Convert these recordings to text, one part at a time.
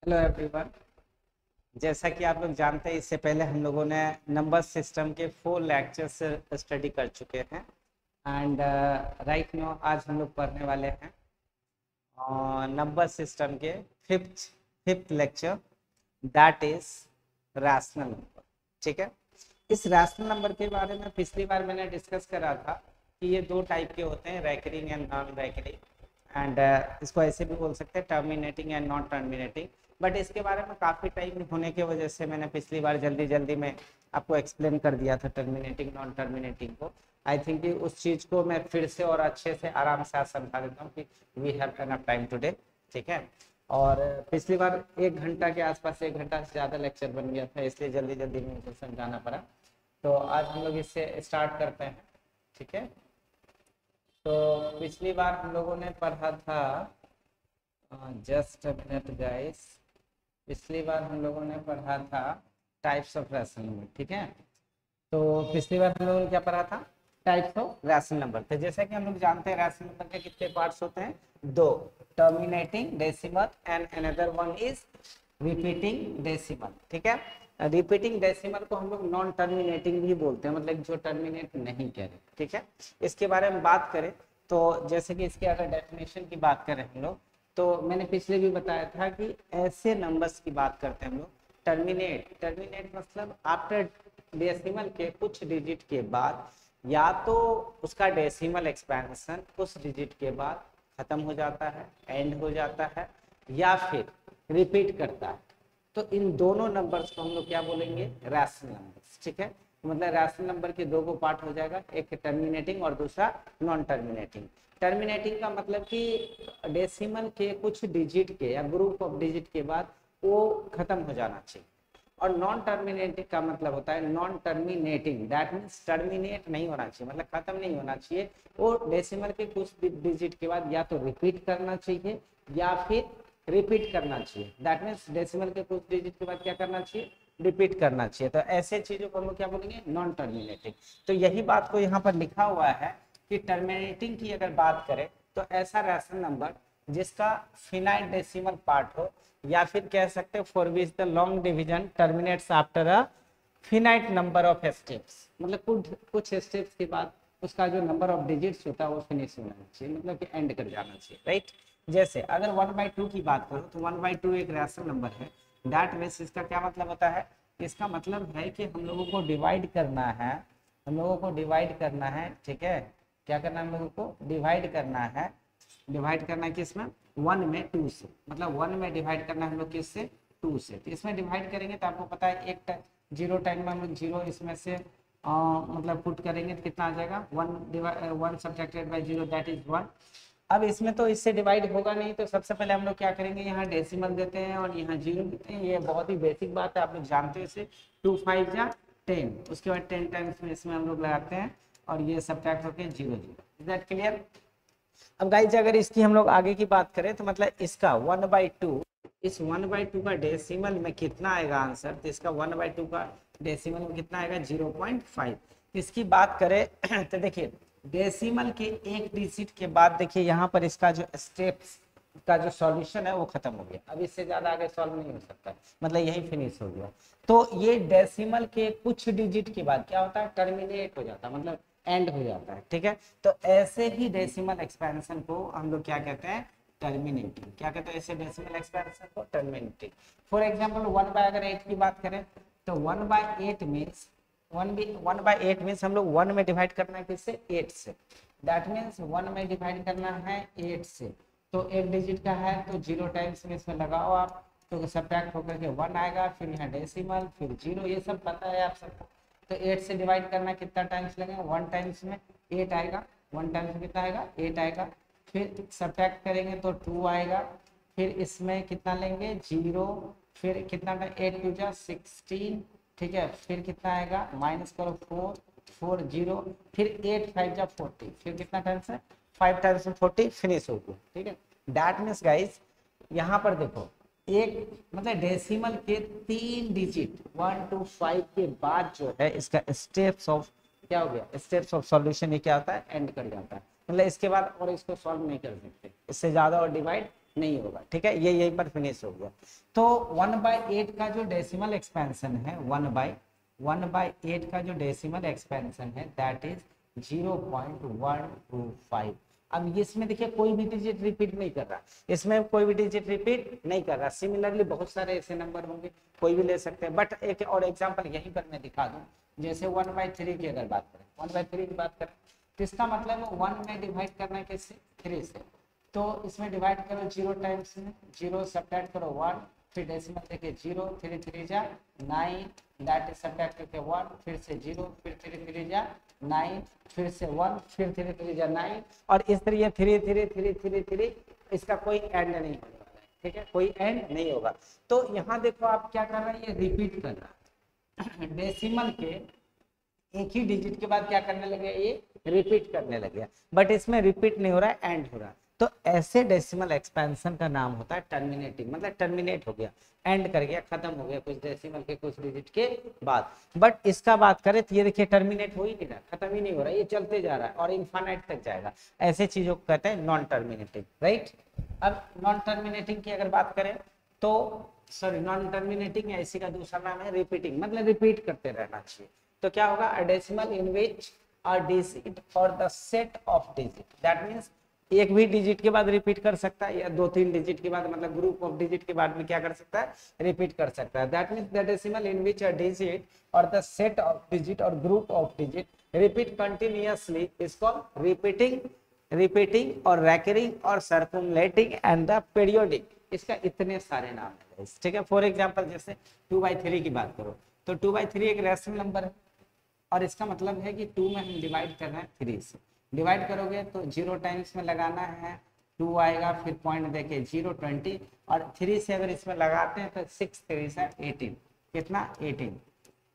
Hello everyone. जैसा कि आप लोग जानते हैं, इससे पहले हम लोगों ने नंबर सिस्टम के 4 लेक्चर्स स्टडी कर चुके हैं एंड राइट नाउ आज हम लोग पढ़ने वाले हैं नंबर सिस्टम के fifth lecture, that is rational number. ठीक है, इस रैशनल नंबर के बारे में पिछली बार मैंने डिस्कस करा था कि ये दो टाइप के होते हैं, recurring and non recurring, and इसको ऐसे भी बोल सकते हैं terminating and non terminating. But इसके बारे में काफ़ी टाइम होने की वजह से मैंने पिछली बार जल्दी जल्दी में आपको एक्सप्लेन कर दिया था टर्मिनेटिंग नॉन टर्मिनेटिंग को। आई थिंक कि उस चीज़ को मैं फिर से और अच्छे से आराम से आज समझा देता हूँ कि we have enough time today. ठीक है, और पिछली बार 1 घंटा के आसपास, 1 घंटा से ज़्यादा लेक्चर बन गया था, इसलिए जल्दी जल्दी में मुझे समझाना पड़ा। तो आज हम लोग इससे स्टार्ट करते हैं। ठीक है, तो पिछली बार हम लोगों ने पढ़ा था, जस्ट अ मिनट गाइस, पिछली बार हम लोगों ने पढ़ा था टाइप्स ऑफ रैशनल नंबर। ठीक है, तो पिछली बार हम लोगों ने क्या पढ़ा था? Types of rational number. तो जैसा कि हम लोग जानते हैं रैशनल नंबर के कितने पार्ट्स होते हैं? दो, terminating decimal and another one is repeating decimal. ठीक है, रिपीटिंग डेसिमल को हम लोग नॉन टर्मिनेटिंग भी बोलते हैं, मतलब जो टर्मिनेट नहीं करे। ठीक है, इसके बारे में बात करें तो जैसे कि इसके अगर डेफिनेशन की बात करें हम लोग, तो मैंने पिछले भी बताया था कि ऐसे नंबर्स की बात करते हैं हम लोग टर्मिनेट मतलब आफ्टर डेसिमल के कुछ डिजिट के बाद या तो उसका डेसिमल एक्सपेंशन उस डिजिट के बाद खत्म हो जाता है, एंड हो जाता है, या फिर रिपीट करता है। तो इन दोनों नंबर्स को हम लोग क्या बोलेंगे? Rational numbers. ठीक है, मतलब रैशनल नंबर के दो पार्ट हो जाएगा, एक टर्मिनेटिंग और दूसरा नॉन टर्मिनेटिंग। टर्मिनेटिंग का मतलब कि डेसिमल के कुछ डिजिट के या ग्रुप ऑफ डिजिट के बाद वो खत्म हो जाना चाहिए। और नॉन टर्मिनेटिंग का मतलब होता है non terminating, that means terminate नहीं होना चाहिए, मतलब खत्म नहीं होना चाहिए। वो डेसिमल के कुछ डिजिट के बाद या तो रिपीट करना चाहिए या फिर रिपीट करना चाहिए। दैट मीन्स डेसिमल के कुछ डिजिट के बाद क्या करना चाहिए? रिपीट करना चाहिए। तो ऐसे चीजों को हम लोग क्या बोलेंगे? Non terminating. तो यही बात को यहाँ पर लिखा हुआ है कि टर्मिनेटिंग की अगर बात करें तो ऐसा रैशनल नंबर जिसका फिनाइट डेसिमल पार्ट हो, या फिर कह सकते हैं for which the long division terminates after a finite number of steps, मतलब कुछ स्टेप्स के बाद उसका जो नंबर ऑफ डिजिट्स होता है वो फिनिश होना चाहिए, मतलब कि एंड कर जाना चाहिए। राइट, जैसे अगर 1/2 की बात करो तो 1/2 एक रैशनल नंबर है। दैट मीन्स इसका क्या मतलब होता है? इसका मतलब है कि हम लोगों को डिवाइड करना है, हम लोगों को डिवाइड करना है। ठीक है, क्या करना है? हम लोगों को डिवाइड करना है। डिवाइड करना है किसमें? 1 में 2 से, मतलब 1 में डिवाइड करना है हम लोग किससे? 2 से। तो इसमें डिवाइड करेंगे तो आपको पता है एक जीरो टाइम में हम लोग जीरो इसमें से मतलब पुट करेंगे तो कितना आ जाएगा? 1 सब्ट्रैक्टेड बाय 0 दैट इज 1। अब इसमें तो इससे डिवाइड होगा नहीं, तो सबसे पहले हम लोग क्या करेंगे? यहाँ डेसिमल देते हैं और यहाँ जीरो देते हैं। ये बहुत ही बेसिक बात है, आप लोग जानते हो इसे। 2 5 जा 10, उसके बाद 10 टाइम्स में इसमें हम लोग लगाते हैं और ये सब्ट्रैक्ट होकर 0 0। Is that clear? अब गाइज अगर इसकी हम लोग आगे की बात करें तो मतलब इसका 1/2, इस 1/2 का डेसिमल में कितना आएगा आंसर? तो इसका 1/2 का डेसिमल में कितना आएगा? 0.5। इसकी बात करें तो देखिए डेसिमल के एक डिजिट के बाद देखिए यहाँ पर इसका जो स्टेप्स का जो सॉल्यूशन है वो खत्म हो गया। अब इससे ज्यादा आगे सॉल्व नहीं हो सकता, मतलब यही फिनिश हो गया। तो ये डेसिमल के कुछ डिजिट के बाद क्या होता है? टर्मिनेट हो जाता है, मतलब एंड हो जाता है। ठीक है, तो ऐसे ही डेसिमल एक्सपेंशन को हम लोग क्या कहते हैं? टर्मिनेटिंग। क्या कहते हैं ऐसे डेसिमल एक्सपेंशन को? टर्मिनेटिंग। फॉर एग्जांपल 1/8 की बात करें तो 1/8 मीन्स 1/8 मीन्स हम लोग 1 में डिवाइड करना है किससे? 8 से। दैट मीन्स 1 में डिवाइड करना है 8 से, तो एक डिजिट का है तो 0 टाइम्स में इसमें लगाओ आप, तो सब्ट्रैक्ट होकर के 1 आएगा, फिर यहाँ डेसिमल, फिर 0, ये सब पता है आप सबको। तो 8 से डिवाइड करना कितना टाइम्स लगेगा? 1 टाइम्स में 8 आएगा, 1 टाइम्स में कितना आएगा? 8 आएगा। फिर सब्ट्रैक्ट करेंगे तो 2 आएगा, फिर इसमें कितना लेंगे? 0, फिर कितना? 8 2 जा 16। ठीक है, फिर कितना आएगा? माइनस करो 4 4 0, फिर 8 5 जा 40, फिर कितना टाइम्स है? 5 टाइम्स में 40 फिनिश हो गया। ठीक है, दैट मीन्स गाइस यहाँ पर देखो एक मतलब डेसिमल के 3 डिजिट 1 to 5 के बाद जो है इसका स्टेप्स ऑफ क्या हो गया? स्टेप्स ऑफ सॉल्यूशन ये क्या होता है? एंड कर जाता है, मतलब इसके बाद और इसको सॉल्व नहीं कर सकते, इससे ज्यादा और डिवाइड नहीं होगा। ठीक है, ये यहीं पर फिनिश हो गया। तो 1/8 का जो डेसिमल एक्सपेंशन है, 1/8 का जो डेसिमल एक्सपेंशन है दैट इज 0.125। अब इसमें देखिए कोई भी डिजिट रिपीट नहीं कर रहा, इसमें कोई भी डिजिट रिपीट नहीं कर रहा। सिमिलरली बहुत सारे ऐसे नंबर होंगे, कोई भी ले सकते हैं, बट एक और एग्जांपल यहीं पर मैं दिखा दूं। जैसे 1/3 की अगर बात करें, 1/3 की बात करें तो इसका मतलब 1 में डिवाइड करना है किससे, 3 से। तो इसमें डिवाइड करो 0 टाइम्स में, 0 सब्ट्रैक्ट करो 1, फिर डेसिमल लेके 0, 3 3 जा 9, दैट इज सब्ट्रैक्ट करके 1, फिर से 0, फिर 3 3 जा 9, फिर से 1, फिर 3 3 जा 9, और इस तरह 3 3 3 3 3, इसका कोई एंड नहीं होने वाला है। ठीक है, कोई एंड नहीं होगा। तो यहाँ देखो आप क्या कर रहा है, ये रिपीट कर रहा है डेसिमल के एक ही डिजिट के बाद क्या करने लगे, ये रिपीट करने लगे, बट इसमें रिपीट नहीं हो रहा है, एंड हो रहा है। तो ऐसे डेसिमल एक्सपेंशन का नाम होता है टर्मिनेटिंग, मतलब टर्मिनेट हो गया, एंड कर गया, खत्म हो गया कुछ डेसिमल के कुछ डिजिट के बाद। बट इसका बात करें तो ये देखिए टर्मिनेट हो ही नहीं रहा, खत्म ही नहीं हो रहा, ये चलते जा रहा है और इनफाइनाइट तक जाएगा। ऐसे चीजों को कहते हैं नॉन टर्मिनेटिंग, राइट। अब नॉन टर्मिनेटिंग की अगर बात करें तो सॉरी, नॉन टर्मिनेटिंग या इसी का दूसरा नाम है रिपीटिंग, मतलब रिपीट करते रहना चाहिए। तो क्या होगा, a decimal in which a digit और the set of digit, that means एक भी डिजिट के बाद रिपीट कर सकता है, या 2-3 डिजिट के बाद, मतलब ग्रुप ऑफ डिजिट के बाद में क्या कर सकता है, रिपीट कर सकता है। That means the decimal in which a digit और द सेट ऑफ डिजिट और group of digit repeat continuously is called repeating और रैकरिंग और सर्कुलेटिंग एंड द पीरियोडिक। इसका इतने सारे नाम है, ठीक है। फॉर एग्जांपल जैसे 2/3 की बात करो तो 2/3 एक रैशनल नंबर है, और इसका मतलब है कि 2 में हम डिवाइड कर रहे हैं 3 से। डिवाइड करोगे तो 0 टाइम्स में लगाना है, 2 आएगा, फिर पॉइंट देके 0 20, और 3 से अगर इसमें लगाते हैं तो 6 3 से 18, कितना 18,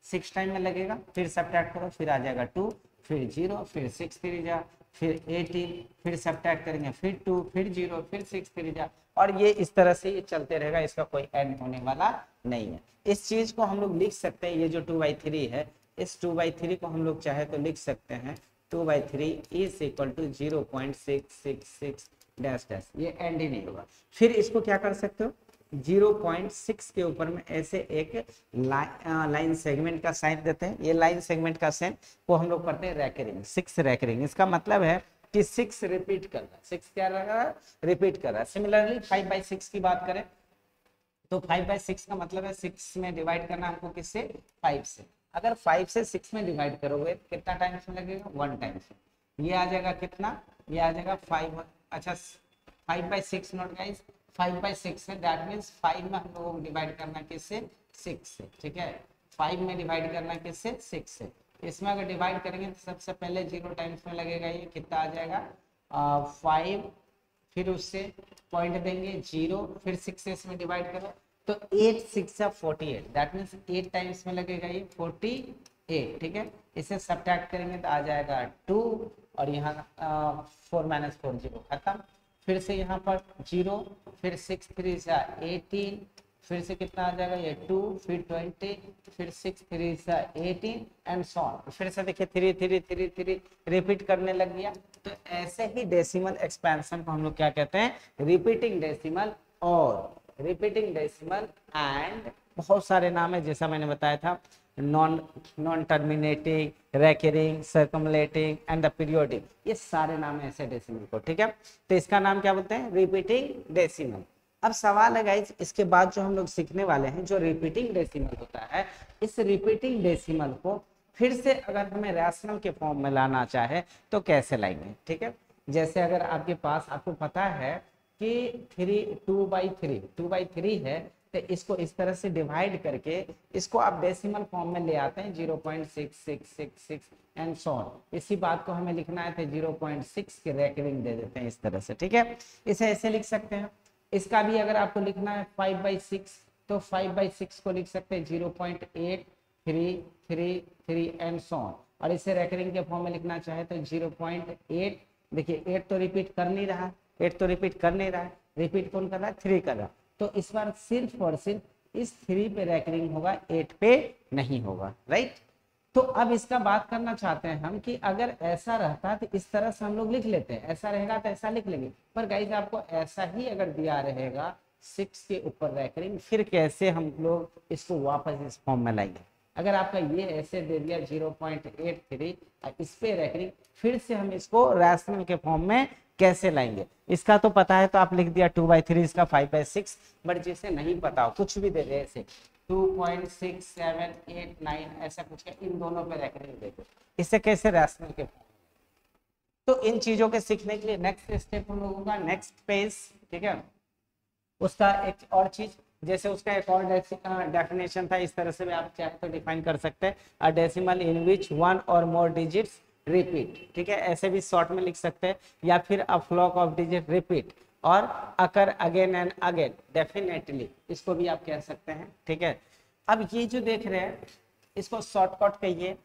6 टाइम में लगेगा, फिर सब्ट्रैक्ट करो, फिर आ जाएगा 2, फिर 0, फिर 6 3 जा, फिर 18, फिर सब्ट्रैक्ट करेंगे, फिर 2, फिर 0, फिर 6 3 जा, और ये इस तरह से ये चलते रहेगा, इसका कोई एंड होने वाला नहीं है। इस चीज को हम लोग लिख सकते हैं, ये जो 2/3 है, इस 2/3 को हम लोग चाहे तो लिख सकते हैं 2/3 is equal to 0.666 dash dash, ये एंड ही नहीं होगा। फिर इसको क्या कर सकते हो, 0.6 के ऊपर में ऐसे एक लाइन सेगमेंट का साइन देते हैं। ये लाइन सेगमेंट का साइन को हम लोग करते हैं रैकरिंग, 6 रैकरिंग। इसका मतलब है कि 6 रिपीट कर रहा है, 6 क्या रहा है, रिपीट कर रहा है। सिमिलरली 5/6 की बात करें तो 5/6 का मतलब है 6 में डिवाइड करना हमको किससे, 5 से। अगर 5 से 6 में डिवाइड करोगे कितना टाइम्स में लगेगा, 1 टाइम्स में। ये आ जाएगा कितना, ये आ जाएगा 5, अच्छा 5/6 नॉट गाइस, 5/6 है, दैट मींस 5 में हम लोगों को डिवाइड करना किससे, 6 से। ठीक है, 5 में डिवाइड करना किससे, 6 से। इसमें अगर डिवाइड करेंगे तो सबसे पहले 0 टाइम्स में लगेगा, ये कितना आ जाएगा 5, फिर उससे पॉइंट देंगे 0, फिर 6 से इसमें डिवाइड करो तो 8 6 48, दैट मींस 8 टाइम्स में लगेगा ये 48। ठीक है, इसे सब्ट्रैक्ट करेंगे तो आ जाएगा 2, और यहाँ 4 - 4 0 खत्म। फिर से यहाँ पर 0, फिर 6 3 से 18, फिर से कितना आ जाएगा ये 2, फिर 20, फिर 6 3 से 18 एंड सो ऑन। फिर से देखिए 3 3 3 3 रिपीट करने लग गया। तो ऐसे ही डेसिमल एक्सपेंशन को हम लोग क्या कहते हैं, रिपीटिंग डेसिमल और रिपीटिंग डेसिमल एंड बहुत सारे नाम है, जैसा मैंने बताया था, non terminating, recurring, circulating and the periodic, ये सारे नाम है ऐसे डेसिमल को। ठीक है, तो इसका नाम क्या बोलते हैं, रिपीटिंग डेसिमल। अब सवाल है गाइस, इसके बाद जो हम लोग सीखने वाले हैं, जो रिपीटिंग डेसिमल होता है, इस रिपीटिंग डेसिमल को फिर से अगर हमें रैशनल के फॉर्म में लाना चाहे तो कैसे लाएंगे। ठीक है, जैसे अगर आपके पास, आपको पता है कि 2/3 है, तो इसको इस तरह से डिवाइड करके इसको आप डेसिमल फॉर्म में ले आते हैं 0.6666 एंड सो ऑन। इसी बात को हमें लिखना है तो 0.6 की रैकरिंग दे देते हैं इस तरह से। ठीक है, इसे ऐसे लिख सकते हैं। इसका भी अगर आपको लिखना है 5/6 तो 5/6 को लिख सकते हैं 0.8333 एंड सो ऑन, और इसे रैकरिंग के फॉर्म में लिखना चाहे तो 0.8। देखिए 8 तो रिपीट कर नहीं रहा है, 8 तो रिपीट कर नहीं रहा है, रिपीट कौन कर रहा है, 3 कर रहा है। तो इस बार सिर्फ और सिर्फ इस 3 पे रैकरिंग होगा, 8 पे नहीं होगा, राइट। तो अब इसका बात करना चाहते हैं हम कि अगर ऐसा रहता तो इस तरह से हम लोग लिख लेते हैं, ऐसा रहेगा तो ऐसा लिख लेंगे, पर गाइस आपको ऐसा ही अगर दिया रहेगा 6 के ऊपर रैकरिंग, फिर कैसे हम लोग इसको वापस इस फॉर्म में लाएंगे। अगर आपका ये ऐसे दे दिया 0.83 इस पे रैकरिंग, फिर से हम इसको रैशनल के फॉर्म में कैसे लाएंगे, इसका तो पता है तो आप लिख दिया 2/3, इसका 5/6, बट जिसे नहीं पता हो कुछ भी दे दे ऐसे 2.6789 ऐसा कुछ है, इन दोनों पे रैकरिंग दे दो, इससे कैसे रैशनल के फॉर्म। तो इन चीजों के सीखने के लिए नेक्स्ट स्टेप हम लोगों का नेक्स्ट पेज, ठीक है, उसका एक और चीज, जैसे उसका एक और डेफिनेशन था, इस तरह से भी आप चाहे तो डिफाइन कर सकते हैं, अ डेसिमल इन विच वन और मोर डिजिट्स रिपीट, ठीक है, ऐसे भी शॉर्ट में लिख सकते हैं, या फिर a flock of digit repeat और occur again and again, definitely इसको भी आप कह सकते हैं, ठीक है। अब ये जो देख रहे हैं इसको शॉर्टकट कहिए,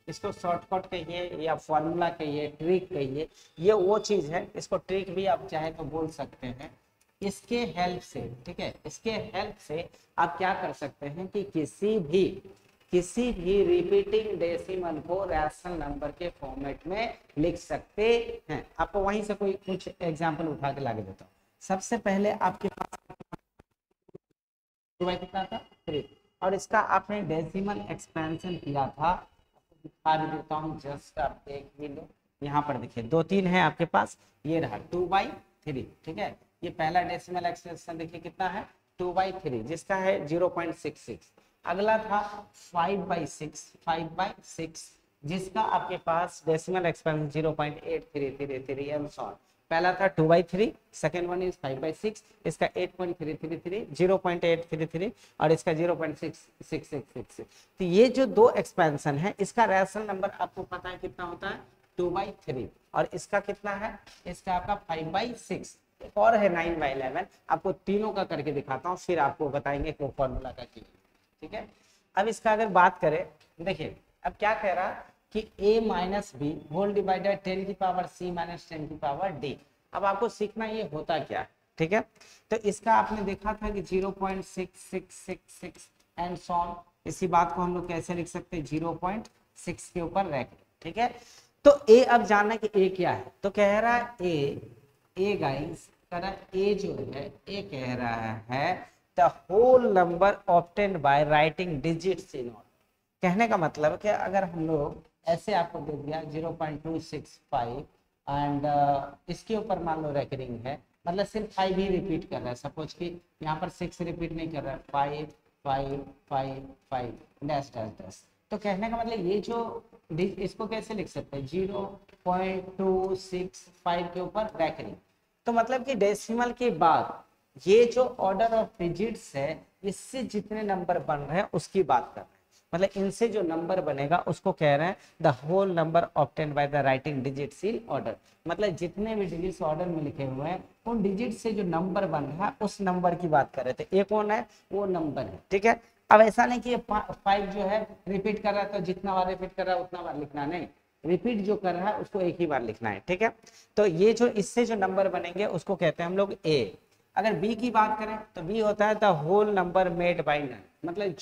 इसको शॉर्टकट कहिए या फॉर्मूला कहिए, ट्रिक कहिए, ये वो चीज है, इसको ट्रिक भी आप चाहे तो बोल सकते हैं। इसके हेल्प से, ठीक है, इसके हेल्प से आप क्या कर सकते हैं कि किसी भी रिपीटिंग डेसिमल को रैशनल नंबर के फॉर्मेट में लिख सकते हैं। आपको वहीं से कोई कुछ एग्जांपल उठा के लाके देता हूँ। सबसे पहले आपके पास कितना था 3, और इसका आपने डेसिमल एक्सपेंशन किया था, आपको दिखा देता हूँ, जस्ट आप देख ही लो, यहाँ पर देखिए 2-3 है आपके पास, ये रहा 2/3, ठीक है, ये पहला डेसिमल एक्सपेंशन देखिए कितना है 2/3, जिसका है 0.66। अगला था 5/6, जिसका आपके पास decimal expansion 0.8333 and so on. पहला था 2/3, सेकेंड वन इज 5/6, इसका 8.333, 0.833 और इसका 0.6666। तो ये जो दो एक्सपेंशन है, इसका रैशनल नंबर आपको पता है कितना होता है 2/3, और इसका कितना है, इसका आपका 5/6, एक और है 9/11, आपको तीनों का करके दिखाता हूँ, फिर आपको बताएंगे कि फॉर्मूला का क्या, ठीक है। अब इसका अगर बात करें, देखिए अब क्या कह रहा कि a minus b whole divided 10 की पावर c माइनस 10 की पावर d। अब आपको सीखना ये होता क्या है, ठीक है। तो इसका आपने देखा था कि 0.6666 एंड सो ऑन, इसी बात को हम लोग कैसे लिख सकते हैं 0.6 के ऊपर रख, ठीक है। तो a अब जानना कि a क्या है, तो कह रहा है a गाइस कह रहा a जो है a कह रहा है the whole number obtained by writing digits in order. कहने का मतलब कि अगर हम लोग ऐसे आपको दे दिया 0.265 एंड इसके ऊपर मान लो रैकरिंग है, मतलब सिर्फ 5 ही रिपीट कर रहा है, सपोज कि यहाँ पर 6 रिपीट नहीं कर रहा है, 5 5 5 5 डैश डैश डैश। तो कहने का मतलब ये जो इसको कैसे लिख सकते हैं 0.265 के ऊपर रैकरिंग। तो मतलब कि डेसिमल के बाद ये जो ऑर्डर ऑफ डिजिट्स है, इससे जितने नंबर बन रहे हैं उसकी बात कर रहे हैं, मतलब इनसे जो नंबर बनेगा उसको कह रहे हैं the whole number obtained by the writing digits in order. मतलब जितने भी डिजिट्स ऑर्डर में लिखे हुए हैं उन डिजिट से जो नंबर बन रहा है उस नंबर की बात कर रहे थे, ये कौन है, वो नंबर है, ठीक है। अब ऐसा नहीं कि 5 जो है रिपीट कर रहा है तो जितना बार रिपीट कर रहा है उतना बार लिखना नहीं, रिपीट जो कर रहा है उसको एक ही बार लिखना है, ठीक है। तो ये जो इससे जो नंबर बनेंगे उसको कहते हैं हम लोग ए। अगर बी की बात करें तो बी होता है the whole number made by none, मतलब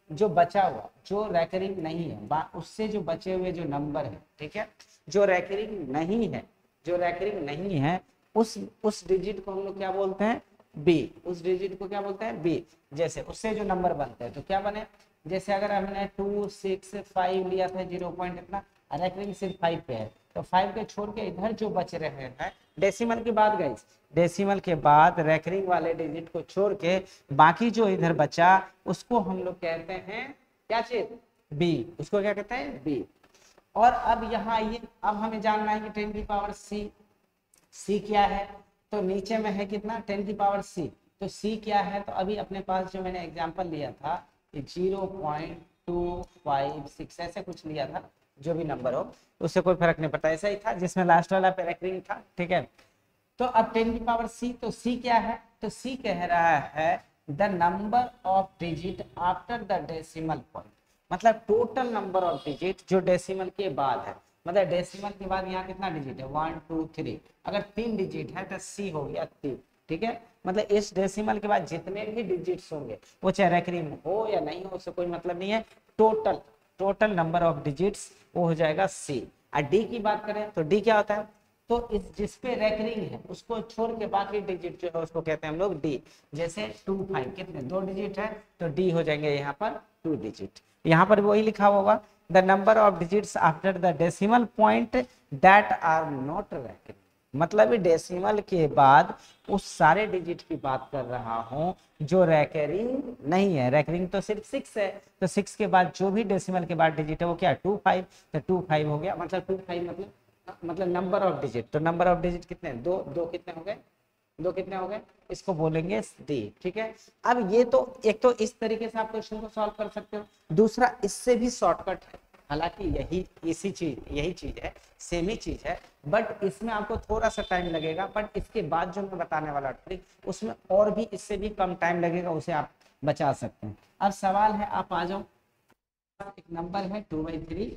जो बचा हुआ, जो रैकरिंग नहीं है उससे जो बचे हुए जो नंबर है, ठीक है, जो रैकरिंग नहीं है, जो रैकरिंग नहीं है उस डिजिट को हम लोग क्या बोलते हैं बी, उस डिजिट को क्या बोलते हैं बी। जैसे उससे जो नंबर बनते हैं तो क्या बने, जैसे अगर हमने 2 6 5 लिया था 0 पॉइंट इतना, रैकरिंग सिर्फ 5 पे है, तो 5 के छोड़ के इधर जो बच रहे हैं डेसिमल के बाद गाइस, डेसिमल के बाद रैकरिंग वाले डिजिट को छोड़ के बाकी जो इधर बचा उसको हम लोग कहते हैं क्या चीज बी, उसको क्या कहते हैं बी। और अब यहाँ आइए, अब हमें जानना है कि 10 की पावर सी क्या है, तो नीचे में है कितना 10 की पावर सी, तो सी क्या है, तो अभी अपने पास जो मैंने एग्जांपल लिया था 0.256 ऐसे कुछ लिया था, जो भी नंबर हो उससे कोई फर्क नहीं पड़ता, ऐसा ही था जिसमें लास्ट वाला पे रैकरिंग था, ठीक है। तो अब 10 की पावर सी, तो सी क्या है, तो सी कह रहा है the number of digit after the decimal point, मतलब टोटल नंबर ऑफ डिजिट जो डेसिमल के बाद है, मतलब डेसिमल के बाद यहाँ कितना डिजिट है 1 2 3, अगर 3 डिजिट है तो सी हो गया 3, ठीक है। मतलब इस डेसिमल के बाद जितने भी डिजिट्स होंगे वो चाहे रैकरिंग हो या नहीं हो उससे कोई मतलब नहीं है, total total number of digits वो हो जाएगा सी। और डी की बात करें तो डी क्या होता है, तो इस जिस पे रेकरिंग है उसको छोड़ के बाकी डिजिट जो है उसको कहते हैं हम लोग डी। जैसे 2 5 कितने 2 डिजिट है तो डी हो जाएंगे यहाँ पर 2 डिजिट। यहाँ पर वही लिखा होगा the number of digits after the decimal point that are not recurring, मतलब डेसिमल के बाद उस सारे डिजिट की बात कर रहा हूं जो रेकरिंग नहीं है। रेकरिंग तो सिर्फ 6 है, तो 6 के बाद जो भी डेसिमल के बाद डिजिट है वो क्या 2 5, तो 2 5 हो गया, मतलब 2 5 मतलब नंबर ऑफ डिजिट। तो नंबर ऑफ डिजिट कितने, दो कितने हो गए, दो कितने हो गए, इसको बोलेंगे डी। ठीक है, अब ये तो एक तो इस तरीके से आप क्वेश्चन को सॉल्व कर सकते हो, दूसरा इससे भी शॉर्टकट है, हालांकि यही चीज है, सेम ही चीज है, बट इसमें आपको थोड़ा सा टाइम लगेगा, बट इसके बाद जो मैं बताने वाला ट्रिक उसमें और भी इससे भी कम टाइम लगेगा, उसे आप बचा सकते हैं। अब सवाल है, आप आ जाओ, एक नंबर है 2/3,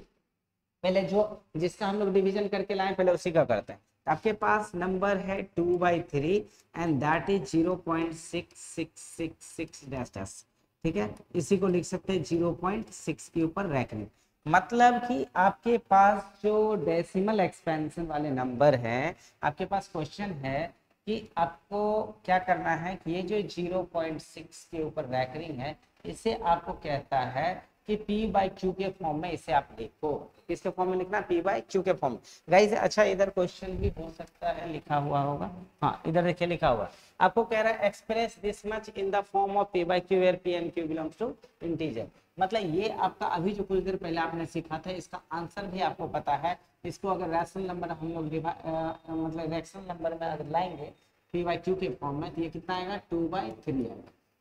पहले जो जिसका हम लोग डिवीजन करके लाए पहले उसी का करते हैं। आपके पास नंबर है 2/3 and that is 0.6666 dash dash. ठीक है, इसी को लिख सकते हैं 0.6 के ऊपर रैकरिंग, मतलब कि आपके पास जो डेसिमल एक्सपेंशन वाले नंबर हैं, आपके पास क्वेश्चन है कि आपको क्या करना है कि ये जो 0.6 के ऊपर रैकरिंग है इसे आपको कहता है कि P/Q के फॉर्म में इसे आप लिखो। किसके फॉर्म में लिखना, P/Q के फॉर्म में। गाइस अच्छा इधर क्वेश्चन भी हो सकता है लिखा हुआ होगा, हाँ इधर देखिए लिखा हुआ, आपको कह रहा है express this much in the form of P/Q where P and Q belongs to integer. मतलब ये आपका अभी जो कुछ देर पहले आपने सीखा था इसका आंसर भी आपको पता है। इसको अगर रैशनल नंबर हम लोग मतलब रैशनल नंबर में अगर लाएंगे P/Q के फॉर्म में तो ये कितना आएगा 2/3 आएगा,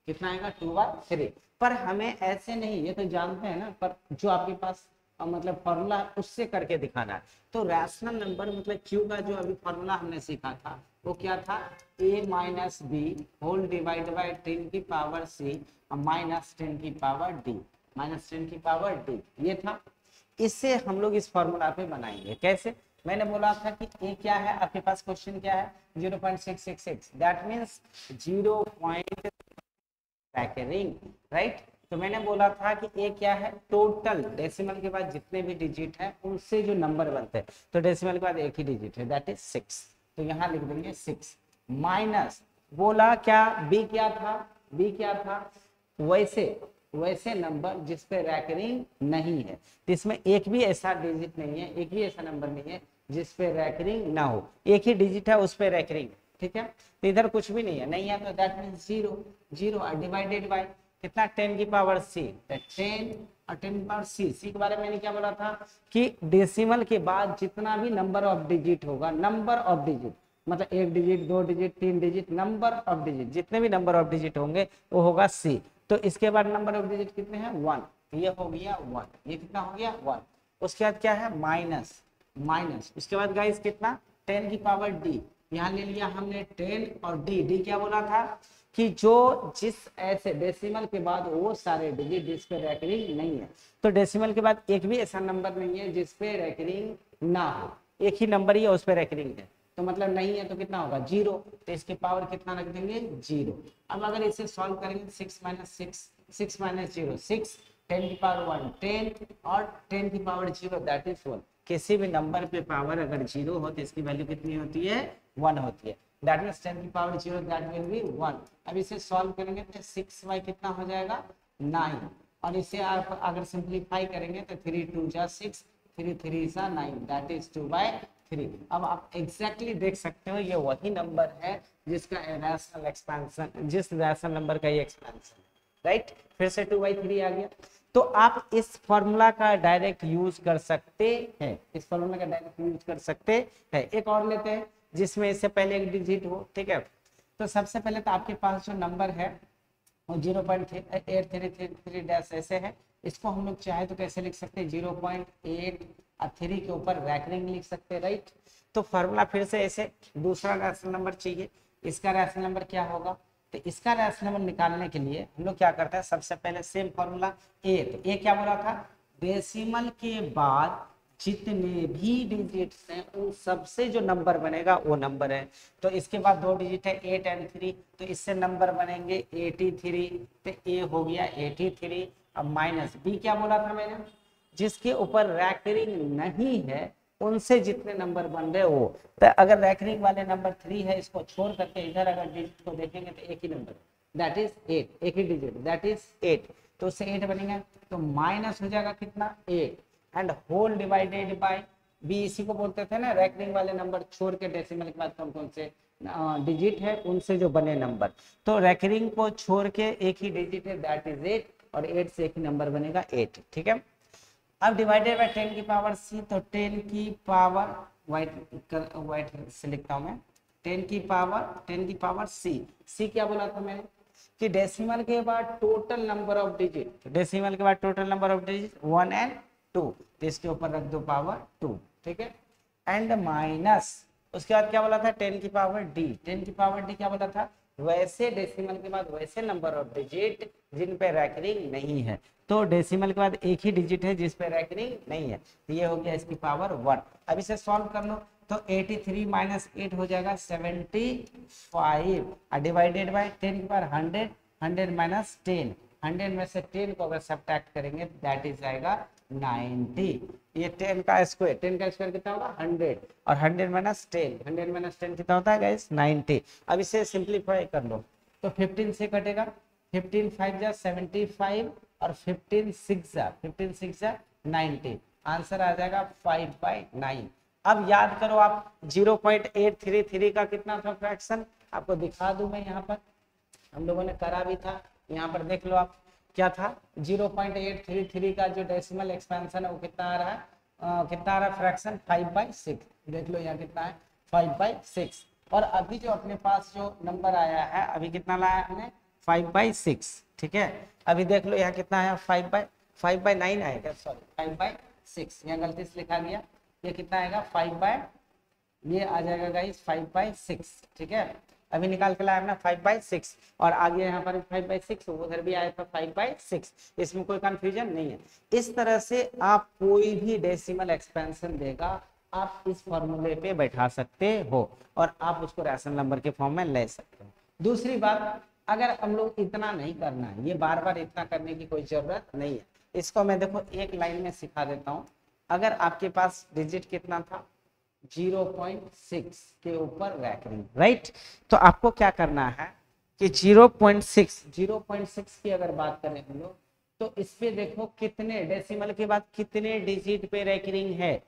कितना आएगा 2/3। पर हमें ऐसे नहीं, ये तो जानते हैं ना, पर जो आपके पास मतलब फॉर्मूला उससे करके दिखाना है। तो रैशनल नंबर मतलब क्यू का जो अभी फॉर्मूला हमने सीखा था वो क्या था, a minus b whole divide by 10 की पावर c माइनस 10 की पावर d माइनस 10 की पावर d, ये था। इससे हम लोग इस फॉर्मूला पे बनाएंगे। कैसे, मैंने बोला था कि ए क्या है, आपके पास क्वेश्चन क्या है 0.666, दैट मीन्स 0. Recurring, right. तो मैंने बोला था कि ए क्या है, टोटल डेसिमल के बाद जितने भी डिजिट है उनसे जो नंबर बनते हैं, तो डेसिमल के बाद एक ही डिजिट है दैट इज 6, तो यहाँ लिख देंगे 6 माइनस, बोला क्या बी क्या था, बी क्या था, वैसे नंबर जिस पे रैकरिंग नहीं है, तो इसमें एक भी ऐसा डिजिट नहीं है, एक भी ऐसा नंबर नहीं है जिस पे रैकरिंग ना हो, एक ही डिजिट है उस पे रैकरिंग। ठीक है, तो इधर कुछ भी नहीं है तो दैट मींस 0 डिवाइडेड बाय कितना 10 की पावर c, 10 और 10 की पावर c के बारे में मैंने क्या बोला था कि डेसिमल के बाद जितना भी नंबर ऑफ डिजिट होगा, नंबर ऑफ डिजिट मतलब 1 digit 2 digit 3 digit, number of digit जितने भी नंबर ऑफ डिजिट होंगे वो होगा c। तो इसके बाद नंबर ऑफ डिजिट कितने हैं 1, ये हो गया 1, ये कितना हो गया 1। उसके बाद क्या है माइनस उसके बाद गाइस कितना 10 की पावर d, यहाँ ले लिया हमने 10 और डी क्या बोला था कि जो जिस ऐसे डेसिमल के बाद वो सारे डिजिट जिस पे रैकरिंग नहीं है, तो डेसिमल के बाद एक भी ऐसा नंबर नहीं है जिस पे रैकरिंग ना हो, एक ही नंबर ही है उस पे रैकरिंग है, तो मतलब नहीं है तो कितना होगा 0, तो इसके पावर कितना रख देंगे 0। अब अगर इसे सॉल्व करेंगे 6 माइनस 0 6, 10 की पावर 1 10 और 10 की पावर 0 दैट इज 1। किसी भी नंबर पे पावर अगर 0 हो तो इसकी वैल्यू कितनी होती है 1 होती है, दैट मींस 10 की पावर 0 दैट विल बी 1। अब इसे सॉल्व करेंगे तो 6y कितना हो जाएगा 9, और इसे आप अगर सिंपलीफाई करेंगे तो 3 2 जा 6 3 3 जा 9 दैट इज 2/3। अब आप एग्जैक्टली देख सकते हो ये वही नंबर है जिसका रैशनल एक्सपेंशन, जिस रैशनल नंबर का ये एक्सपेंशन, राइट। फिर से 2/3 आ गया, तो आप इस फॉर्मूला का डायरेक्ट यूज कर सकते हैं, इस फॉर्मूला का डायरेक्ट यूज कर सकते हैं। एक और लेते हैं जिसमें इससे पहले एक डिजिट हो, ठीक है। तो सबसे पहले तो आपके पास जो नंबर है वो 0.8333 डैश ऐसे है, इसको हम लोग चाहे तो कैसे लिख सकते हैं 0.8 और 3 के ऊपर रैकरिंग लिख सकते हैं, राइट। तो फॉर्मूला फिर से ऐसे, दूसरा रैशनल नंबर चाहिए, इसका रैशनल नंबर क्या होगा, तो इसका रैशनल नंबर निकालने के लिए हम लोग क्या करते हैं, सबसे पहले सेम फॉर्मूला ए, तो ए क्या बोला था डेसिमल के बाद जितने भी डिजिट्स हैं उन सबसे जो नंबर बनेगा वो नंबर है। तो इसके बाद 2 डिजिट है 8 और 3, तो इससे नंबर बनेंगे 83, तो ए हो गया 83। अब माइनस बी क्या बोला था मैंने, जिसके ऊपर रैकरिंग नहीं है उनसे जितने नंबर बन रहे वो। तो अगर रैकरिंग वाले नंबर 3 है, इसको छोड़ करके इधर अगर डिजिट को देखेंगे तो एक ही नंबर दैट इज 8, एक ही डिजिट दैट इज 8, तो उससे 8 बनेगा तो माइनस हो जाएगा कितना 8 and whole divided by b. इसी को बोलते थे ना रैकरिंग वाले नंबर छोड़ के डेसिमल के बाद कौन कौन से डिजिट है उनसे जो बने नंबर। तो रैकरिंग को छोड़ के एक ही डिजिट है दैट इज 8 और 8 से एक ही नंबर बनेगा 8। ठीक है, अब डिवाइडेड बाय 10 की पावर c, तो 10 की पावर वाइट से लिखता हूं मैं 10 की पावर c क्या बोला था मैंने कि डेसिमल के बाद total number of digit, decimal के बाद total number of digit 1 and 2, तो इसके ऊपर रख दो पावर 2। ठीक है, एंड माइनस उसके बाद क्या बोला था 10 की पावर d, 10 की पावर d क्या बोला था वैसे डेसिमल के बाद वैसे नंबर ऑफ डिजिट जिन पे रैकरिंग नहीं है। तो डेसिमल के बाद एक ही डिजिट है जिस पे रैकरिंग नहीं है, तो ये हो गया इसकी पावर 1। अब इसे सॉल्व कर लो तो 83 माइनस 8 हो जाएगा 75 डिवाइडेड बाय 10 की पावर 100, 100 माइनस 10, 100 में से 10 को अगर सब्ट्रैक्ट करेंगे दैट इज आएगा 90। ये 10 का स्क्वायर कितना होगा 100 और 100 माइनस 10, 100 माइनस 10 कितना होता है गाइस 90। अब इसे सिंपलीफाई कर लो तो 15 से कटेगा, 15 5 जा 75 और 15 6 जा 90, आंसर आ जाएगा 5/9। अब याद करो आप 0.833 का कितना था फ्रैक्शन, आपको दिखा दूं मैं यहाँ पर, हम लोगों ने करा भी था, यहाँ पर देख लो आप क्या था 0.833 का जो डेसिमल एक्सपेंशन है वो कितना आ रहा है, कितना आ रहा है फ्रैक्शन 5/6। देख लो यहाँ कितना है 5/6, और अभी जो अपने पास जो नंबर आया है अभी कितना लाया हमने 5/6। ठीक है, अभी देख लो यहाँ कितना है 5/9 आएगा, सॉरी 5/6, यहाँ गलती से लिखा गया, ये कितना आएगा 5 ये आ जाएगा गाइस 5/6। ठीक है, अभी निकाल के लाया हमने 5/6 और आगे यहाँ पर 5/6, उधर भी आया था 5/6, इसमें कोई कंफ्यूजन नहीं है। इस तरह से आप कोई भी डेसिमल एक्सपेंशन देगा आप इस फॉर्मूले पे बैठा सकते हो और आप उसको रैशनल नंबर के फॉर्म में ले सकते हो। दूसरी बात, अगर हम लोग इतना नहीं करना है, ये बार बार इतना करने की कोई जरूरत नहीं है, इसको मैं देखो एक लाइन में सिखा देता हूँ। अगर आपके पास डिजिट कितना था 0.6 के ऊपर रैकरिंग, राइट, तो आपको क्या करना है कि 0.6 की अगर बात करें हम लोग तो इस पे देखो कितने डेसिमल के बाद कितने डिजिट पे रैकरिंग है,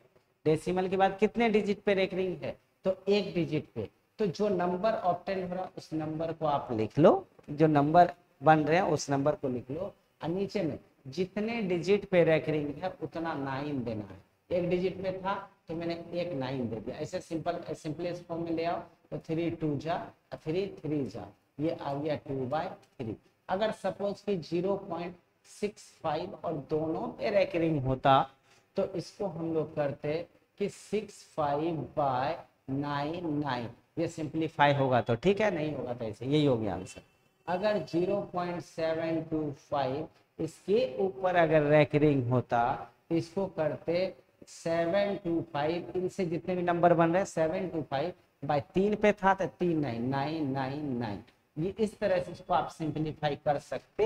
डेसिमल के बाद कितने डिजिट पे रैकरिंग है, तो एक डिजिट पे। तो जो नंबर ऑब्टेन हो रहा है उस नंबर को आप लिख लो, जो नंबर बन रहे हैं उस नंबर को लिख लो और नीचे में जितने डिजिट पे रैकरिंग है उतना 9 देना है। एक डिजिट में था तो मैंने एक 9 दे दिया, ऐसे सिंपलेस्ट फॉर्म में ले आओ तो 3 2 जा 3 3 जा, ये आ गया 2/3। अगर सपोज कि 0.65 और दोनों पे रैकरिंग होता तो इसको हम लोग करते कि 65/9, ये सिंप्लीफाई होगा तो ठीक है, नहीं होगा तो ऐसे, यही हो गया आंसर। अगर 0.725 इसके ऊपर अगर रैकरिंग होता तो इसको करते 725, इनसे जितने भी नंबर बन रहे हैं 725/3 पे था तो 3 9, ये इस तरह से इसको आप सिंप्लीफाई कर सकते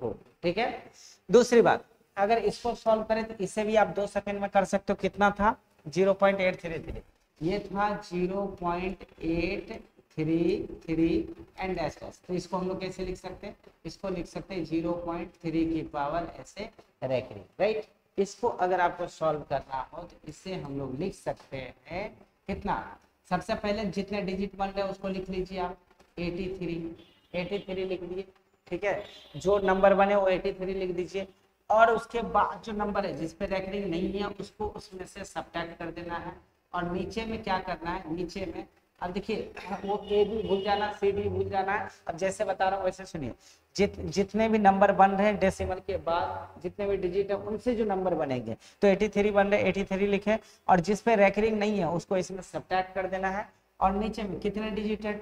हो। ठीक है, दूसरी बात, अगर इसको सॉल्व करें तो इसे भी आप 2 सेकंड में कर सकते हो। कितना था 0.833, ये था 0.833 एंड डैश डैश, तो इसको हम लोग कैसे लिख सकते हैं, इसको लिख सकते हैं 0.3 की पावर ऐसे रैकरिंग, राइट। इसको अगर आपको सॉल्व करना हो तो इससे हम लोग लिख सकते हैं कितना, सबसे पहले जितने डिजिट बन रहे हैं उसको लिख लीजिए आप 83 लिख दिए। ठीक है, जो नंबर बने वो 83 लिख दीजिए और उसके बाद जो नंबर है जिस पे रैकरिंग नहीं है उसको उसमें से सब्ट्रैक्ट कर देना है और नीचे में क्या करना है, नीचे में अब देखिए वो ए भी भूल जाना, सी भी भूल जाना है। अब जैसे बता रहा हूँ वैसे सुनिए, जितने भी नंबर बन रहे हैं डेसिमल के बाद जितने भी डिजिट है उनसे जो नंबर बनेंगे, तो 83 बन रहे 83 लिखे और जिस पे रैकरिंग नहीं है उसको इसमें सब्ट्रैक्ट कर देना है और नीचे में कितने डिजिट है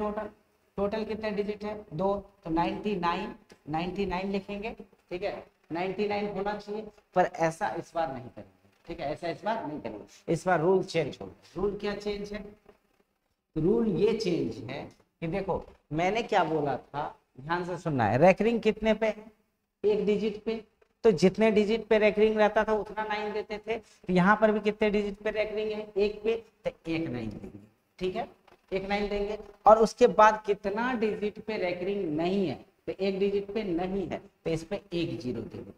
टोटल कितने डिजिट है 2, तो 99 लिखेंगे। ठीक है, 99 होना चाहिए, पर ऐसा इस बार नहीं करेंगे। ठीक है, ऐसा इस बार नहीं करेंगे, इस बार रूल चेंज होगा। रूल क्या चेंज है, रूल ये चेंज है कि देखो मैंने क्या बोला था, ध्यान से सुनना है, रैकरिंग कितने पे है, एक डिजिट पे, तो जितने डिजिट पे रेकरिंग रहता था उतना 9 देते थे। तो यहाँ पर भी कितने डिजिट पे रेकरिंग है, एक पे, तो एक 9 देंगे। ठीक है, एक 9 देंगे। और उसके बाद कितना डिजिट पे रेकरिंग नहीं है, तो एक डिजिट पे नहीं है, तो इस पे एक 0 देंगे।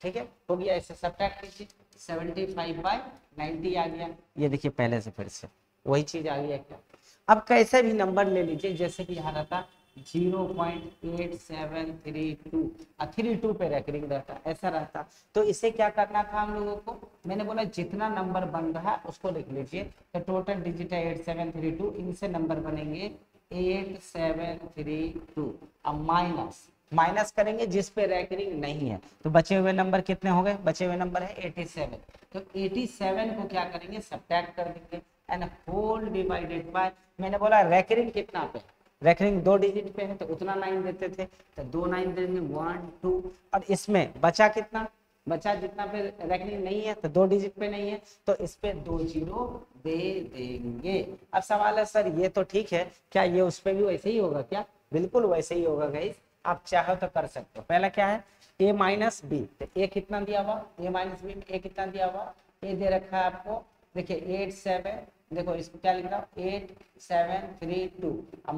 ठीक है, हो गया। इसे सब्ट्रैक्ट कीजिए, 75/90 आ गया। ये देखिए पहले से फिर से वही चीज आ गया क्या। अब कैसे भी नंबर ले लीजिए, जैसे कि यहाँ रहता 0.8732 32 पे रेकरिंग रहता, ऐसा रहता। तो इसे क्या करना था हम लोगों को, मैंने बोला जितना नंबर बन रहा है उसको लिख लीजिए। तो टोटल डिजिट है 8732, इनसे नंबर बनेंगे 8732। अब माइनस करेंगे जिस पे रेकरिंग नहीं है, तो बचे हुए नंबर कितने हो गए, बचे हुए नंबर है 87। तो 87 को क्या करेंगे, सब्ट्रैक्ट कर देंगे एंड होल डिवाइडेड बाय, मैंने बोला रेकरिंग कितना पे, रेकरिंग 2 डिजिट पे है तो उतना 9 देते थे, तो 2 9 देंगे 1 2। और इसमें बचा कितना, बचा जितना पे रेकरिंग नहीं है, तो 2 डिजिट पे नहीं है, तो इस पे 2 0 दे देंगे। अब सवाल है सर ये तो ठीक है, क्या ये उस पे भी वैसे ही होगा क्या, बिल्कुल वैसे ही होगा गाइस। आप चाहो तो कर सकते हो। पहला क्या है, a माइनस बी, तो a कितना दिया हुआ, a माइनस बी में a कितना दिया हुआ, a दे रखा है आपको, देखिए 8 7, देखो इसको क्या लिख रहा हूँ 8732। अब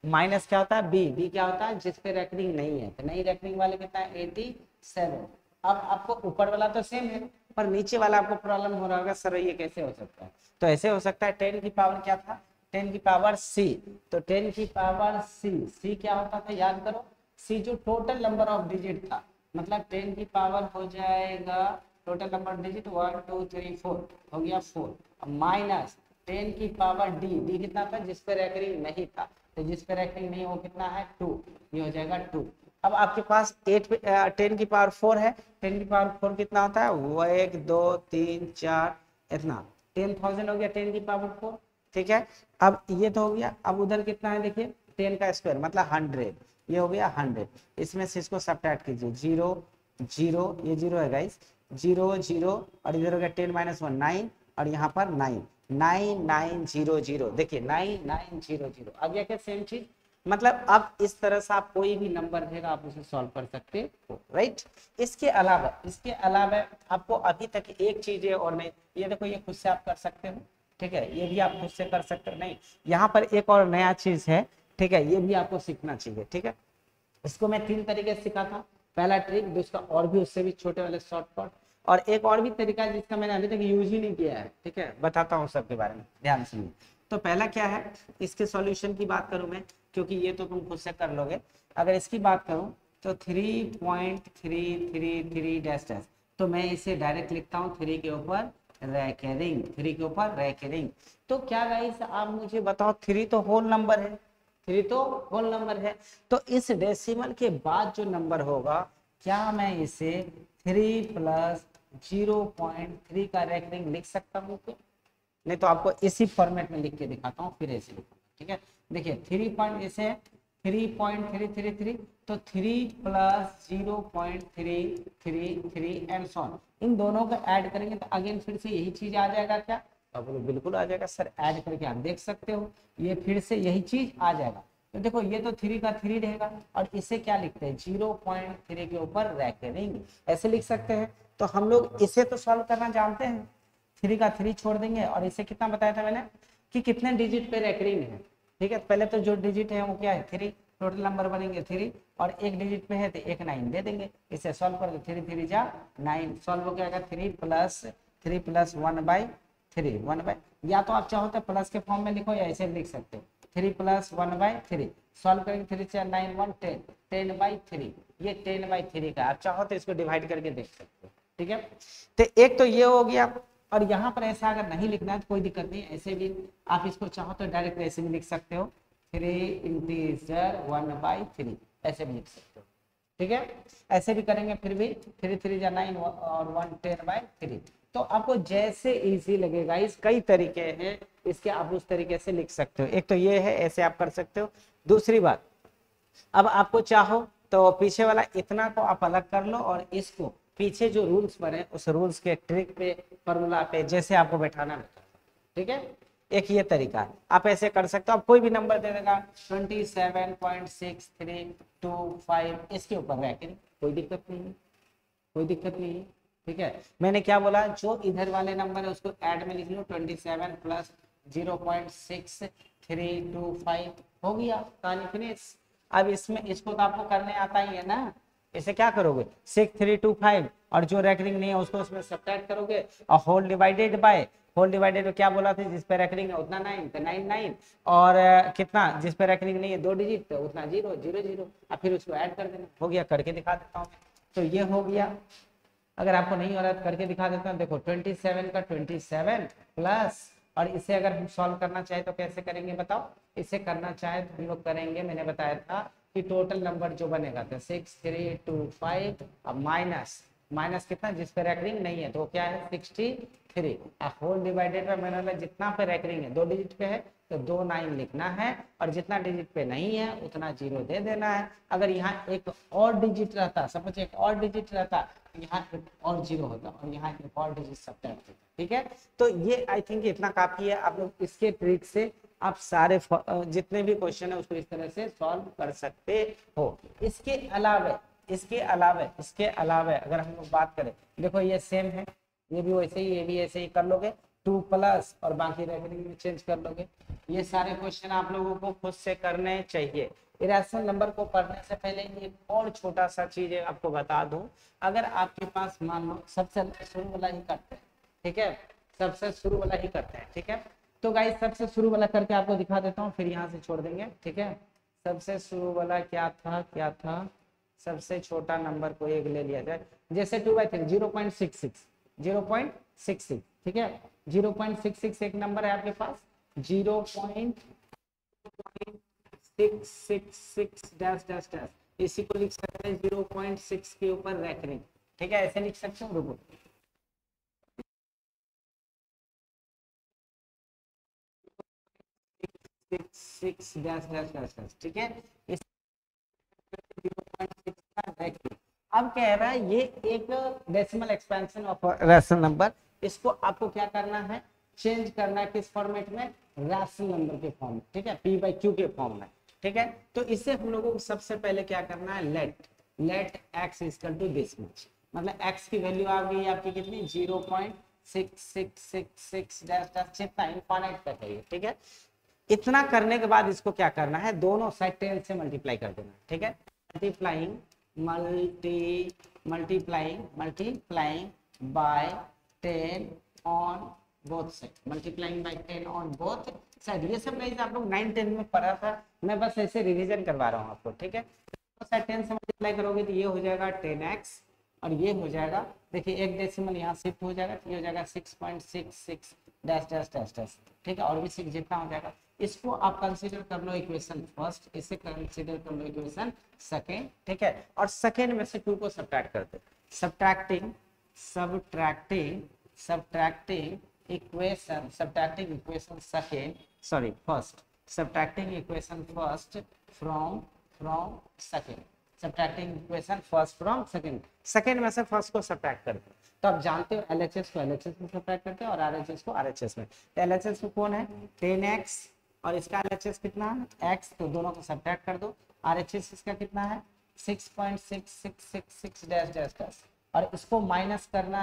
माइनस क्या होता है, बी क्या होता है, जिस पे रेकरिंग नहीं है, तो नहीं रेकरिंग वाले कितना है 87। अब आपको ऊपर वाला तो सेम है, पर नीचे वाला आपको प्रॉब्लम हो रहा होगा, सर ये कैसे हो सकता है। तो ऐसे हो सकता है 10 की पावर क्या था, 10 की पावर सी, तो 10 की पावर सी क्या होता था, याद करो, सी जो टोटल नंबर ऑफ डिजिट था, मतलब 10 की पावर हो जाएगा टोटल नंबर डिजिट 1 2 3 4 हो गया 4, माइनस 10 की पावर डी कितना था, जिस पे रेकरिंग नहीं था, तो जिस पे रेकरिंग नहीं वो कितना है 2, ये हो जाएगा 2। अब आपके पास 10 की पावर 4 है, 10 की पावर 4 कितना होता है, वो 1 2 3 4 इतना 10,000 हो गया 10 की पावर 4। ठीक है, अब ये तो हो गया। अब उधर कितना है देखिए 10 का स्क्वायर मतलब 100, ये हो गया 100। इसमें से इसको सब्ट्रैक्ट कीजिए, 0 0, ये 0 है गाइस, 0 0, और इधर हो गया 10 - 1 9, और यहाँ पर 9 9 9 0 0, देखिए 9 9 0 0 आ गया क्या, सेम चीज। मतलब अब इस तरह से आप कोई भी नंबर देगा आप उसे सॉल्व कर सकते हो, राइट। इसके अलावा आपको अभी तक एक चीज है और नहीं, ये देखो ये खुद से आप कर सकते हो, ठीक है, ये भी आप खुद से कर सकते हो। नहीं, यहाँ पर एक और नया चीज है, ठीक है, ये भी आपको सीखना चाहिए। ठीक है, इसको मैं 3 तरीके से सिखा था, पहला ट्रिक, दूसरा और भी उससे भी छोटे वाले शॉर्टकट, और एक और भी तरीका है जिसका मैंने अभी तक यूज ही नहीं किया है। ठीक है, बताता हूँ सबके बारे में, ध्यान सुनिए। तो पहला क्या है, इसके सॉल्यूशन की बात करूं मैं, क्योंकि ये तो तुम खुद से कर लोगे। अगर इसकी बात करूं तो 3.333 डैश डैश, तो मैं इसे डायरेक्ट लिखता हूँ 3 के ऊपर रेकरिंग, 3 के ऊपर रेकरिंग। तो क्या गाइस आप मुझे बताओ, 3 तो होल नंबर है, 3 तो होल नंबर है, तो इस डेसिमल के बाद जो नंबर होगा, क्या मैं इसे 3 + 0.3 का रेकरिंग लिख सकता हूँ क्या? नहीं तो आपको इसी फॉर्मेट में लिख के दिखाता हूँ, फिर ऐसे लिखूंगा। ठीक है, देखिए 3.333, तो 3 + 0.333 एंड सो ऑन, इन दोनों को ऐड करेंगे तो अगेन फिर से यही चीज आ जाएगा क्या, अब बिल्कुल आ जाएगा सर, ऐड करके आप देख सकते हो, ये फिर से यही चीज आ जाएगा। तो देखो ये तो 3 का 3 रहेगा, और इसे क्या लिखते हैं 0.3 के ऊपर रेकरिंग, ऐसे लिख सकते हैं। तो हम लोग इसे तो सॉल्व करना जानते हैं, 3 का 3 छोड़ देंगे, और इसे कितना बताया था मैंने कि कितने डिजिट पे रेकरिंग है। ठीक है, पहले तो जो डिजिट है वो क्या है 3, टोटल नंबर बनेंगे 3, और एक डिजिट पे है तो एक 9 दे देंगे। इसे सॉल्व कर दो, 3 3 जा 9, सॉल्व हो गया 3 + 1/3 1/, या तो आप चाहो तो प्लस के फॉर्म में लिखो या ऐसे लिख सकते हो, 3 + 1/3, सॉल्व करेंगे 3 4 9 1 10 10/3, ये 10/3 का, आप चाहो तो इसको डिवाइड करके देख सकते हो। ठीक है, तो एक तो ये हो गया, और यहाँ पर ऐसा अगर नहीं लिखना है तो कोई दिक्कत नहीं, ऐसे भी आप इसको चाहो तो डायरेक्ट ऐसे भी लिख सकते हो, 3 इंटीजर 1/3, ऐसे भी लिख सकते हो। ठीक है, ऐसे भी करेंगे फिर भी 3 3 जा 9 और 1 10/3, तो आपको जैसे इजी लगेगा, इस कई तरीके हैं इसके, आप उस तरीके से लिख सकते हो। एक तो ये है, ऐसे आप कर सकते हो। दूसरी बात, अब आपको चाहो तो पीछे वाला इतना को आप अलग कर लो, और इसको पीछे जो रूल्स बने उस रूल्स के ट्रिक पे, फॉर्मूला पे, जैसे आपको बैठाना बैठा। ठीक है, एक ये तरीका है, आप ऐसे कर सकते हो। आप कोई भी नंबर दे देगा 27.6325, इसके ऊपर रेकरिंग, कोई दिक्कत नहीं है। कोई दिक्कत नहीं है। ठीक है, मैंने क्या बोला, जो इधर वाले नंबर है उसको ऐड में लिख लो, 27 प्लस 0.6325 हो गया, कहानी फिनिश। अब इसमें इसको तो आपको करने आता ही है ना, इसे क्या करोगे 6325 और जो रेकरिंग नहीं है उसको उसमें सब्ट्रैक्ट करोगे और whole divided by, whole divided क्या बोला था, जिस पे रेकरिंग है उतना 9 तो 9 9 और कितना जिस पे रेकरिंग नहीं है 2 डिजिट तो उतना 0 0 0 और फिर उसको ऐड कर देना, हो गया। करके दिखा देता हूँ, तो ये हो गया। अगर आपको नहीं हो रहा है तो करके दिखा देता हूँ। देखो 27 का 27 प्लस, और इसे अगर हम सॉल्व करना चाहे तो कैसे करेंगे बताओ। इसे करना चाहे तो हम लोग करेंगे, मैंने बताया था कि टोटल नंबर जो बनेगा तो 6325 अब माइनस माइनस कितना जिस पे रेकरिंग नहीं है तो क्या है 63 होल डिवाइडेड बाय, मैंने जितना पे रेकरिंग है 2 डिजिट पे है तो 2 9 लिखना है और जितना डिजिट पे नहीं है उतना 0 दे देना है। अगर यहाँ एक और डिजिट रहता, समझ एक और डिजिट रहता, यहाँ एक और 0 होता और यहाँ एक और डिजिट सब्ट्रैक्ट होता। ठीक है, तो ये आई थिंक इतना काफी है। आप लोग इसके ट्रिक से आप सारे जितने भी क्वेश्चन है उसको इस तरह से सॉल्व कर सकते हो। इसके अलावा अगर हम लोग बात करें, देखो ये सेम है, ये भी वैसे ही, ये भी ऐसे ही कर लोगे 2 प्लस और बाकी रेकरिंग में चेंज कर लोगे। ये सारे क्वेश्चन आप लोगों को खुद से करने चाहिए। इरेशनल नंबर को पढ़ने से पहले एक और छोटा सा चीज आपको बता दूं, अगर आपके पास मान लो सबसे शुरू वाला ही करते हैं, ठीक है, सबसे शुरू वाला ही करते हैं, ठीक है, तो गाइस सबसे शुरू वाला करके आपको दिखा देता हूँ, फिर यहाँ से छोड़ देंगे। ठीक है, सबसे शुरू वाला क्या था, सबसे छोटा नंबर को एक ले लिया जाए, जैसे 2/3 0.66, ठीक है, 0.66 एक नंबर है आपके पास, 0.666 डैश डैश डैश, इसी को लिख सकते हैं 0.6 के ऊपर रेकरिंग। ठीक है, ऐसे लिख सकते हो, रुको 6 डैश डैश डैश डैश, ठीक है, इस 0.6 का रेकरिंग। अब कह रहा है ये एक decimal expansion of rational number, इसको आपको क्या करना है, चेंज करना है किस फॉर्मेट में, रैशनल नंबर के फॉर्म में। ठीक है, p/q के फॉर्म में। ठीक है, तो इसे हम लोगों को सबसे पहले क्या करना है, let x equal to this much, मतलब x की वैल्यू आ गई आपकी कितनी 0.6666 डैश डैश, जितना इनफाइनाइट तक है। ठीक है, इतना करने के बाद इसको क्या करना है, दोनों साइड 10 से मल्टीप्लाई कर देना। ठीक है, multiplying by 10 on both side, multiplying by 10 on both side. ये सब गाइस आप लोग 9 10 में पढ़ा था, मैं बस ऐसे रिवीजन करवा रहा हूँ आपको। ठीक है, तो साइड 10 से मल्टीप्लाई करोगे तो ये हो जाएगा 10x और ये हो जाएगा, देखिए एक डेसिमल यहाँ शिफ्ट हो जाएगा, ये हो जाएगा 6.66 डैश डैश डैश डैश। ठीक है, और भी 6 जितना हो जाएगा। इसको आप कंसीडर कर लो इक्वेशन फर्स्ट, इसे कंसीडर कर लो इक्वेशन सेकेंड। ठीक है, और सेकेंड में से 2 को सब्ट्रैक्ट कर दो, subtracting equation second, sorry first, subtracting equation first from second, subtracting equation first from second, second में से फर्स्ट को सब्ट्रैक्ट कर दो। तो आप जानते हो LHS को LHS में सब्ट्रैक्ट करते हैं और RHS को RHS में। तो LHS में कौन है 10x और इसका LHS कितना है x, तो दोनों को सब्ट्रैक्ट कर दो। RHS इसका कितना है 6.6666 डैश डैश डैश, और इसको माइनस करना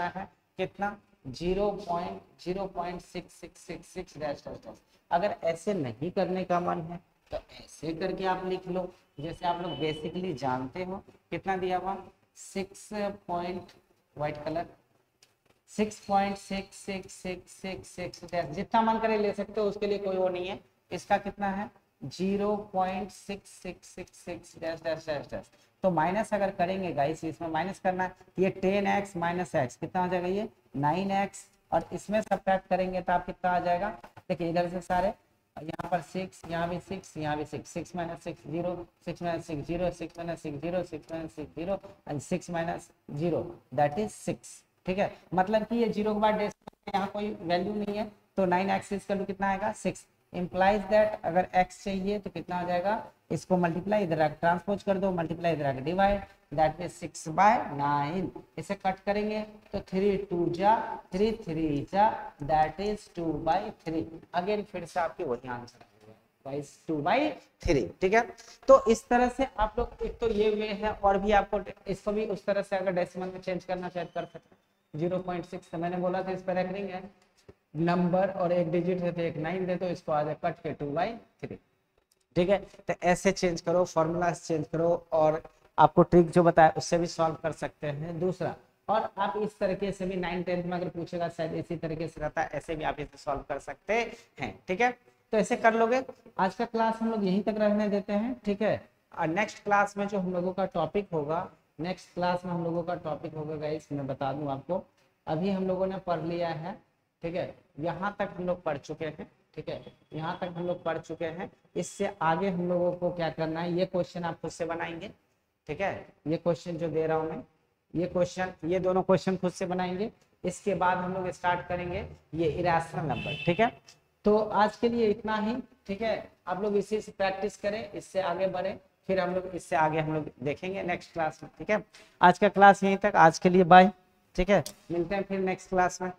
है, कितना 0.666 डैश डैश डैश। अगर ऐसे नहीं करने का मन है तो ऐसे करके आप लिख लो, जैसे आप लोग बेसिकली जानते हो कितना दिया हुआ 6.6666 जितना मन करे ले सकते हो, उसके लिए कोई वो नहीं है। इसका कितना है 0.6666 डैश डैश डैश डैश। तो माइनस अगर करेंगे गाइस, इसमें माइनस करना है, ये 10x माइनस x कितना हो जाएगा, ये 9x, और इसमें सब्ट्रैक्ट करेंगे तो आप कितना आ जाएगा, देखिए इधर से सारे, यहाँ पर 6, यहाँ भी 6, यहाँ भी 6, 6 minus 6 0, 6 minus 6 0, 6 minus 6 0, 6 minus 6 0 and 6 minus 0 that is 6। ठीक है, मतलब कि ये 0 के बाद डेसिमल यहाँ कोई वैल्यू नहीं है, तो 9x इक्वल टू कितना आएगा 6। इंप्लाइज दैट अगर x चाहिए तो कितना हो जाएगा, इसको मल्टीप्लाई इधर आके ट्रांसपोज कर दो, मल्टीप्लाई इधर आके डिवाइड, दैट इज 6/9। इसे कट करेंगे तो 3 2 जा 3 3 जा दैट इज 2/3। अगेन फिर से आपके वही आंसर आएगा। गाइस 2/3, ठीक है। तो इस तरह से आप लोग, एक तो ये वे है, और भी आपको इसको भी उस तरह से अगर डेसिमल में चेंज करना चाहे कर सकते हैं। 0.6 मैंने बोला था इस पर रेकरिंग है नंबर और एक डिजिट है तो एक 9 दे, तो इसको आ जाए कट के 2/3, ठीक है। तो ऐसे चेंज करो, फॉर्मूला चेंज करो, और आपको ट्रिक जो बताया उससे भी सॉल्व कर सकते हैं। दूसरा, और आप इस तरीके से भी 9 10th में अगर पूछेगा शायद इसी तरीके से रहता है, ऐसे भी आप इसे सॉल्व कर सकते हैं, ठीक है। तो ऐसे कर लोगे। आज का क्लास हम लोग यहीं तक रहने देते हैं, ठीक है। और नेक्स्ट क्लास में जो हम लोगों का टॉपिक होगा, नेक्स्ट क्लास में हम लोगों का टॉपिक होगा गाइस, मैं बता दूं आपको, अभी हम लोगों ने पढ़ लिया है, ठीक है, यहाँ तक हम लोग पढ़ चुके हैं, ठीक है, यहाँ तक हम लोग पढ़ चुके हैं। इससे आगे हम लोगों को क्या करना है, ये क्वेश्चन आप खुद से बनाएंगे, ठीक है। ये क्वेश्चन जो दे रहा हूं मैं, ये क्वेश्चन, ये दोनों क्वेश्चन खुद से बनाएंगे। इसके बाद हम लोग स्टार्ट करेंगे ये इरेशनल नंबर, ठीक है। तो आज के लिए इतना ही, ठीक है। आप लोग इसी से प्रैक्टिस करें, इससे आगे बढ़े, फिर हम लोग इससे आगे हम लोग देखेंगे नेक्स्ट क्लास में, ठीक है। आज का क्लास यहीं तक, आज के लिए बाय, ठीक है। मिलते हैं फिर नेक्स्ट क्लास में।